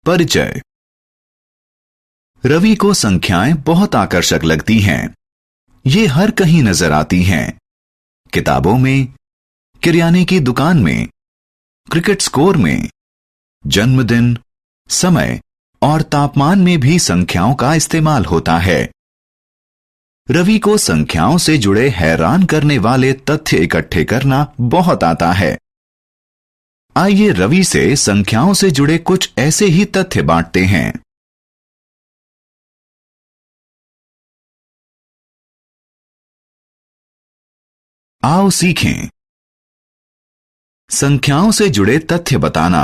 परिचय। रवि को संख्याएं बहुत आकर्षक लगती हैं। ये हर कहीं नजर आती हैं। किताबों में, किराने की दुकान में, क्रिकेट स्कोर में, जन्मदिन, समय और तापमान में भी संख्याओं का इस्तेमाल होता है। रवि को संख्याओं से जुड़े हैरान करने वाले तथ्य इकट्ठे करना बहुत आता है। आइए रवि से संख्याओं से जुड़े कुछ ऐसे ही तथ्य बांटते हैं। आओ सीखें। संख्याओं से जुड़े तथ्य बताना।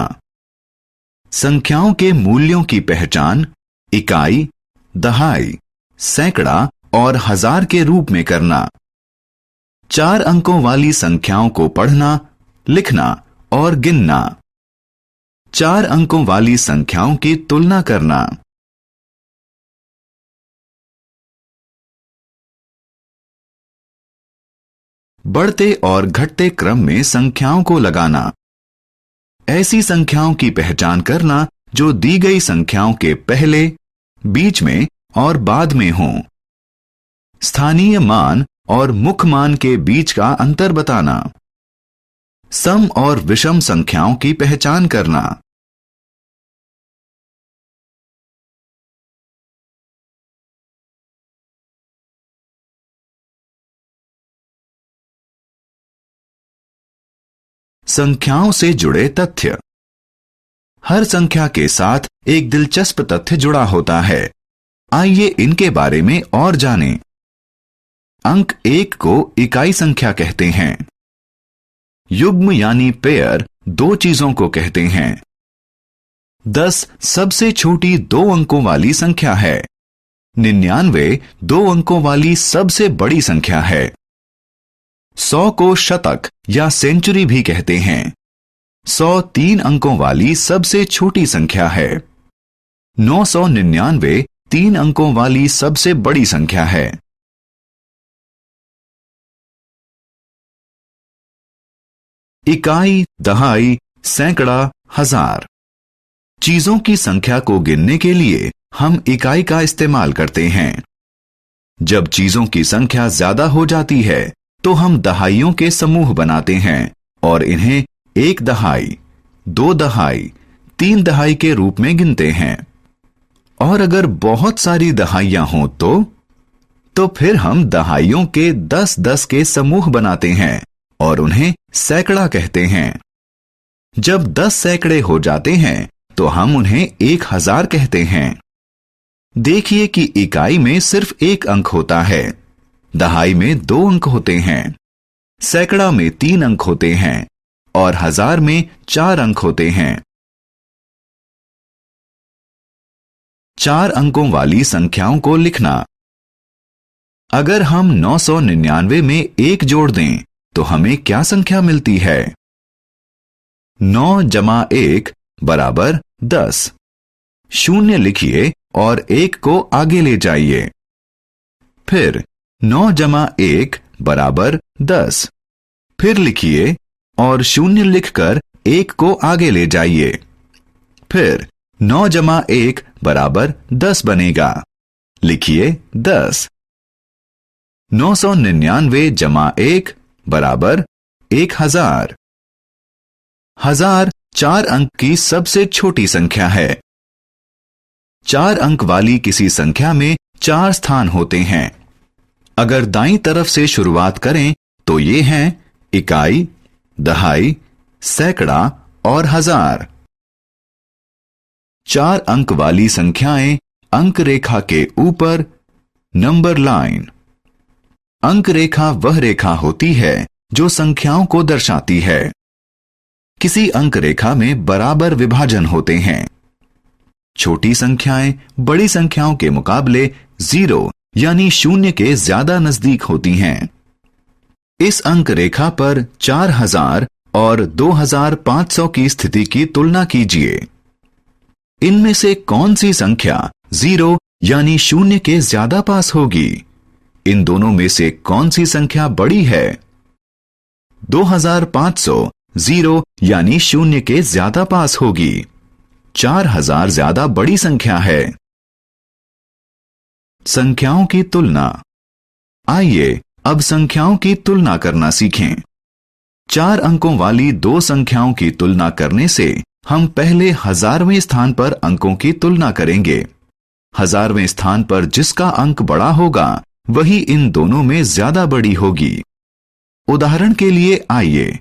संख्याओं के मूल्यों की पहचान इकाई, दहाई, सैकड़ा और हजार के रूप में करना। 4 अंकों वाली संख्याओं को पढ़ना, लिखना और गिनना। 4 अंकों वाली संख्याओं की तुलना करना। बढ़ते और घटते क्रम में संख्याओं को लगाना। ऐसी संख्याओं की पहचान करना जो दी गई संख्याओं के पहले, बीच में और बाद में हों। स्थानीय मान और मुख्य मान के बीच का अंतर बताना। सम और विषम संख्याओं की पहचान करना। संख्याओं से जुड़े तथ्य। हर संख्या के साथ एक दिलचस्प तथ्य जुड़ा होता है। आइए इनके बारे में और जानें। अंक 1 को इकाई संख्या कहते हैं। युग्म यानी पेयर 2 चीजों को कहते हैं। 10 सबसे छोटी 2 अंकों वाली संख्या है। 99 2 अंकों वाली सबसे बड़ी संख्या है। 100 को शतक या सेंचुरी भी कहते हैं। 100 3 अंकों वाली सबसे छोटी संख्या है। 999 3 अंकों वाली सबसे बड़ी संख्या है। इकाई, दहाई, सैकड़ा, हजार। चीजों की संख्या को गिनने के लिए हम इकाई का इस्तेमाल करते हैं। जब चीजों की संख्या ज्यादा हो जाती है तो हम दहाइयों के समूह बनाते हैं और इन्हें 1 दहाई, 2 दहाई, 3 दहाई के रूप में गिनते हैं। और अगर बहुत सारी दहाइयां हों तो फिर हम दहाइयों के 10-10 के समूह बनाते हैं और उन्हें सैकड़ा कहते हैं। जब 10 सैकड़े हो जाते हैं तो हम उन्हें 1000 कहते हैं। देखिए कि इकाई में सिर्फ 1 अंक होता है, दहाई में 2 अंक होते हैं, सैकड़ा में 3 अंक होते हैं और हजार में 4 अंक होते हैं। 4 अंकों वाली संख्याओं को लिखना। अगर हम 999 में 1 जोड़ दें तो हमें क्या संख्या मिलती है? 9 जमा 1 बराबर 10। 0 लिखिए और 1 को आगे ले जाइए। फिर 9 जमा 1 बराबर 10। फिर लिखिए और 0 लिखकर 1 को आगे ले जाइए। फिर 9 जमा 1 बराबर 10 बनेगा। लिखिए 10। 999 जमा 1 बराबर 1000। 1000 4 अंक की सबसे छोटी संख्या है। 4 अंक वाली किसी संख्या में 4 स्थान होते हैं। अगर दाईं तरफ से शुरुआत करें तो ये हैं इकाई, दहाई, सैकड़ा और हजार। 4 अंक वाली संख्याएं अंक रेखा के ऊपर, नंबर लाइन। अंक रेखा वह रेखा होती है जो संख्याओं को दर्शाती है। किसी अंक रेखा में बराबर विभाजन होते हैं। छोटी संख्याएं बड़ी संख्याओं के मुकाबले 0 यानी 0 के ज्यादा नजदीक होती हैं। इस अंक रेखा पर 4000 और 2500 की स्थिति की तुलना कीजिए। इनमें से कौन सी संख्या 0 यानी 0 के ज्यादा पास होगी? इन दोनों में से कौन सी संख्या बड़ी है? 2500 0 यानी 0 के ज्यादा पास होगी। 4000 ज्यादा बड़ी संख्या है। संख्याओं की तुलना। आइए अब संख्याओं की तुलना करना सीखें। 4 अंकों वाली दो संख्याओं की तुलना करने से हम पहले 1000वें स्थान पर अंकों की तुलना करेंगे। 1000वें स्थान पर जिसका अंक बड़ा होगा वही इन दोनों में ज्यादा बड़ी होगी। उदाहरण के लिए आइए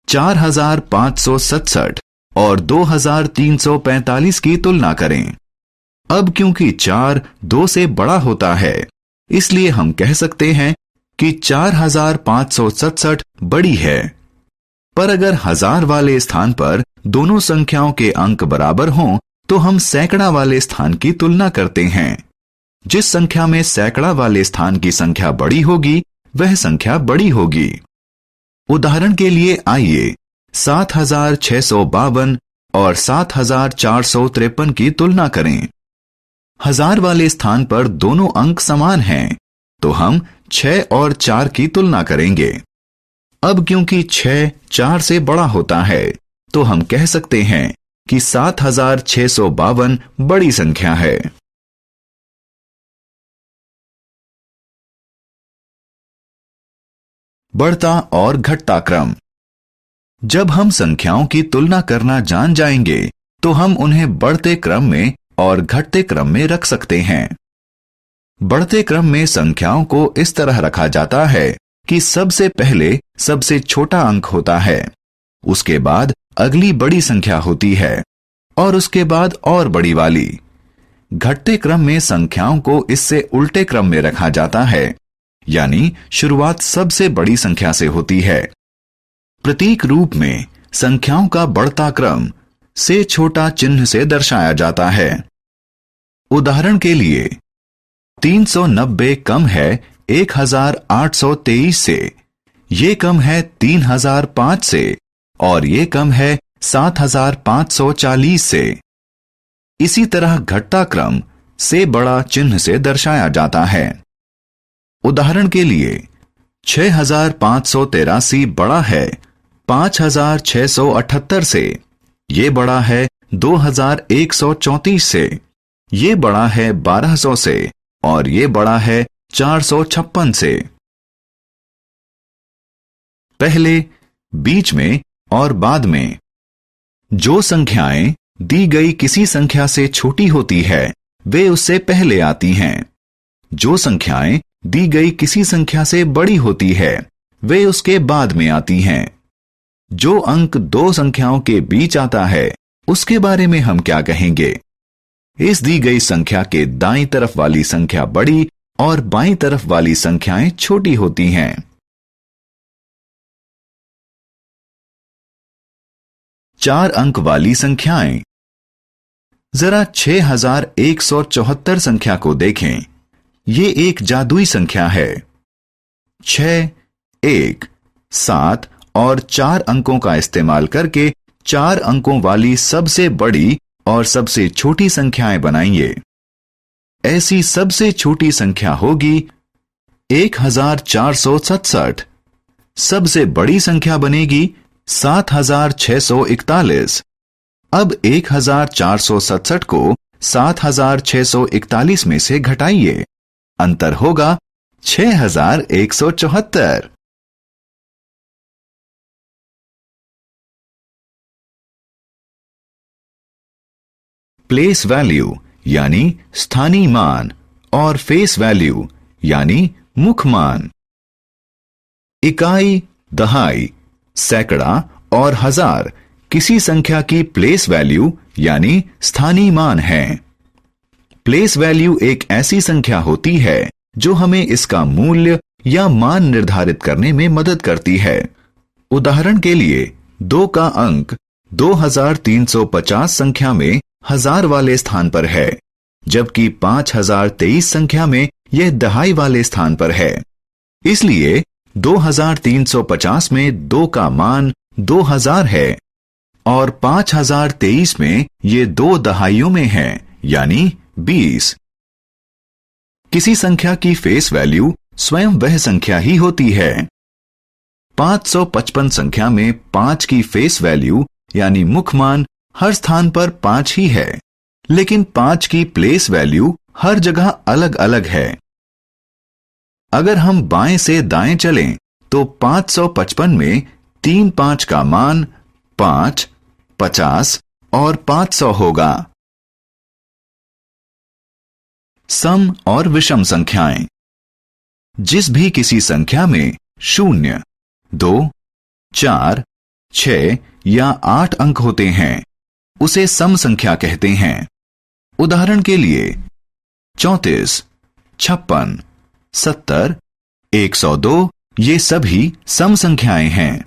4567 और 2345 की तुलना करें। अब क्योंकि 4 2 से बड़ा होता है, इसलिए हम कह सकते हैं कि 4567 बड़ी है। पर अगर 1000 वाले स्थान पर दोनों संख्याओं के अंक बराबर हों तो हम सैकड़ा वाले स्थान की तुलना करते हैं। जिस संख्या में सैकड़ा वाले स्थान की संख्या बड़ी होगी वह संख्या बड़ी होगी। उदाहरण के लिए आइए 7652 और 7453 की तुलना करें। 1000 वाले स्थान पर दोनों अंक समान हैं, तो हम 6 और 4 की तुलना करेंगे। अब क्योंकि 6 4 से बड़ा होता है, तो हम कह सकते हैं कि 7652 बड़ी संख्या है। बढ़ता और घटता क्रम। जब हम संख्याओं की तुलना करना जान जाएंगे तो हम उन्हें बढ़ते क्रम में और घटते क्रम में रख सकते हैं। बढ़ते क्रम में संख्याओं को इस तरह रखा जाता है कि सबसे पहले सबसे छोटा अंक होता है, उसके बाद अगली बड़ी संख्या होती है और उसके बाद और बड़ी वाली। घटते क्रम में संख्याओं को इससे उल्टे क्रम में रखा जाता है, यानी शुरुआत सबसे बड़ी संख्या से होती है। प्रतीक रूप में संख्याओं का बढ़ता क्रम से छोटा चिन्ह से दर्शाया जाता है। उदाहरण के लिए 390 कम है 1823 से, ये कम है 3005 से और ये कम है 7540 से। इसी तरह घटता क्रम से बड़ा चिन्ह से दर्शाया जाता है। उदाहरण के लिए 6583 बड़ा है 5678 से, ये बड़ा है 2134 से, ये बड़ा है 1200 से और ये बड़ा है 456 से। पहले, बीच में और बाद में। जो संख्याएं दी गई किसी संख्या से छोटी होती है वे उससे पहले आती हैं। जो संख्याएं दी गई किसी संख्या से बड़ी होती है वे उसके बाद में आती हैं। जो अंक दो संख्याओं के बीच आता है उसके बारे में हम क्या कहेंगे? इस दी गई संख्या के दाईं तरफ वाली संख्या बड़ी और बाईं तरफ वाली संख्याएं छोटी होती हैं। चार अंक वाली संख्याएं। जरा 6174 संख्या को देखें। ये एक जादुई संख्या है। 6, 1, 7 और 4 अंकों का इस्तेमाल करके 4 अंकों वाली सबसे बड़ी और सबसे छोटी संख्याएं बनाइए। ऐसी सबसे छोटी संख्या होगी 1467। सबसे बड़ी संख्या बनेगी 7641। अब 1467 को 7641 में से घटाइए। अंतर होगा 6174। प्लेस वैल्यू यानी स्थानीय मान और फेस वैल्यू यानी मुख मान। इकाई, दहाई, सैकड़ा और हजार किसी संख्या की प्लेस वैल्यू यानी स्थानीय मान है। प्लेस वैल्यू एक ऐसी संख्या होती है जो हमें इसका मूल्य या मान निर्धारित करने में मदद करती है। उदाहरण के लिए 2 का अंक 2350 संख्या में 1000 वाले स्थान पर है, जबकि 5023 संख्या में यह दहाई वाले स्थान पर है। इसलिए 2350 में 2 का मान 2000 है और 5023 में ये 2 दहाइयों में है, यानी 20। किसी संख्या की फेस वैल्यू स्वयं वह संख्या ही होती है। 555 संख्या में 5 की फेस वैल्यू यानी मुख मान हर स्थान पर 5 ही है, लेकिन 5 की प्लेस वैल्यू हर जगह अलग अलग है। अगर हम बाएं से दाएं चलें तो 555 में 3 5 का मान 5, 50 और 500 होगा। सम और विषम संख्याएं। जिस भी किसी संख्या में 0, 2, 4, 6 या 8 अंक होते हैं, उसे सम संख्या कहते हैं। उदाहरण के लिए 34, 56, 70, 102 ये सभी सम संख्याएं हैं।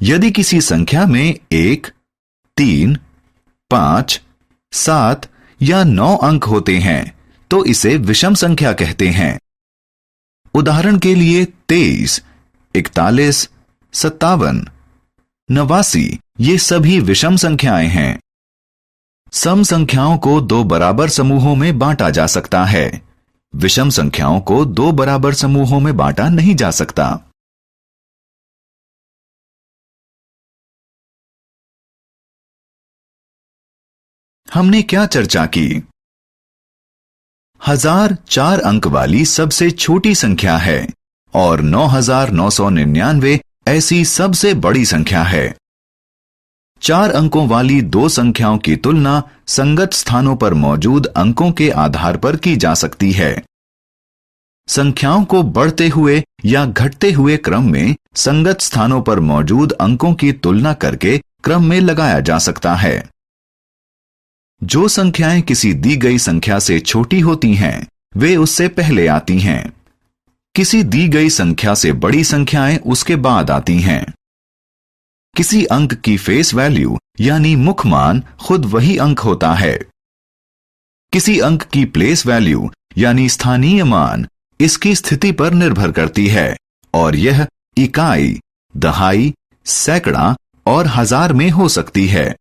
यदि किसी संख्या में 1, 3, 5, 7 या 9 अंक होते हैं तो इसे विषम संख्या कहते हैं। उदाहरण के लिए 23, 41, 57, 89 ये सभी विषम संख्याएं हैं। सम संख्याओं को 2 बराबर समूहों में बांटा जा सकता है। विषम संख्याओं को 2 बराबर समूहों में बांटा नहीं जा सकता। हमने क्या चर्चा की? 1000 4 अंक वाली सबसे छोटी संख्या है और 9999 ऐसी सबसे बड़ी संख्या है। 4 अंकों वाली 2 संख्याओं की तुलना संगत स्थानों पर मौजूद अंकों के आधार पर की जा सकती है। संख्याओं को बढ़ते हुए या घटते हुए क्रम में संगत स्थानों पर मौजूद अंकों की तुलना करके क्रम में लगाया जा सकता है। जो संख्याएं किसी दी गई संख्या से छोटी होती हैं, वे उससे पहले आती हैं। किसी दी गई संख्या से बड़ी संख्याएं उसके बाद आती हैं। किसी अंक की फेस वैल्यू यानी मुख मान खुद वही अंक होता है। किसी अंक की प्लेस वैल्यू यानी स्थानीय मान इसकी स्थिति पर निर्भर करती है और यह इकाई, दहाई, सैकड़ा और हजार में हो सकती है।